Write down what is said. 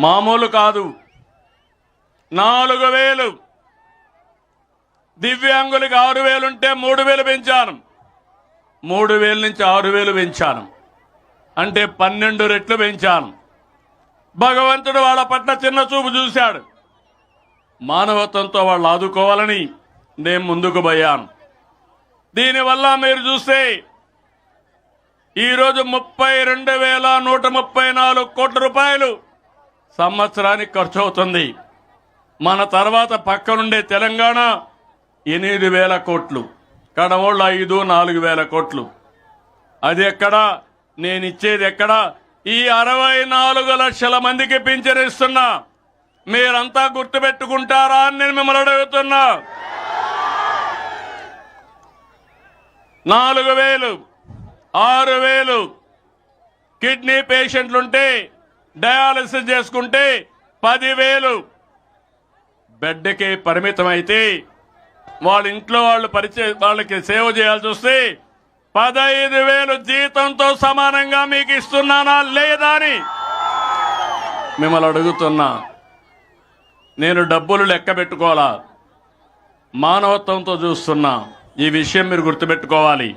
మామూలు కాదు. 4,000 దివ్యాంగులకి 6,000 ఉంటే 3,000 పెంచాను. 3,000 నుంచి 6,000 పెంచాను. అంటే 12 రెట్లు పెంచాను. భగవంతుడు వాళ్ళ పట్ల చిన్న చూపు చూశాడు. మానవత్వంతో వాళ్ళు ఆదుకోవాలని నేను ముందుకు పోయాను. దీనివల్ల మీరు చూస్తే ఈరోజు 32,134 కోట్ల రూపాయలు సంవత్సరానికి ఖర్చు అవుతుంది. మన తర్వాత పక్కనుండే తెలంగాణ 8,000 కోట్లు, కడమోళ్ళు 4,000 కోట్లు. అది ఎక్కడా? నేను ఇచ్చేది ఎక్కడా? ఈ 64 లక్షల మందికి పింఛన్ ఇస్తున్నా. మీరంతా గుర్తుపెట్టుకుంటారా అని నేను మిమ్మల్ని అడుగుతున్నా. 4,000, 6,000 కిడ్నీ పేషెంట్లుంటే డయాలసిస్ చేసుకుంటే 10,000 బెడ్కి పరిమితం అయితే వాళ్ళ ఇంట్లో వాళ్ళకి సేవ చేయాల్సి వస్తే 15,000 జీతంతో సమానంగా మీకు ఇస్తున్నానా లేదా అని మిమ్మల్ని అడుగుతున్నా. నేను డబ్బులు లెక్క పెట్టుకోవాలా, మానవత్వంతో చూస్తున్నా. ఈ విషయం మీరు గుర్తుపెట్టుకోవాలి.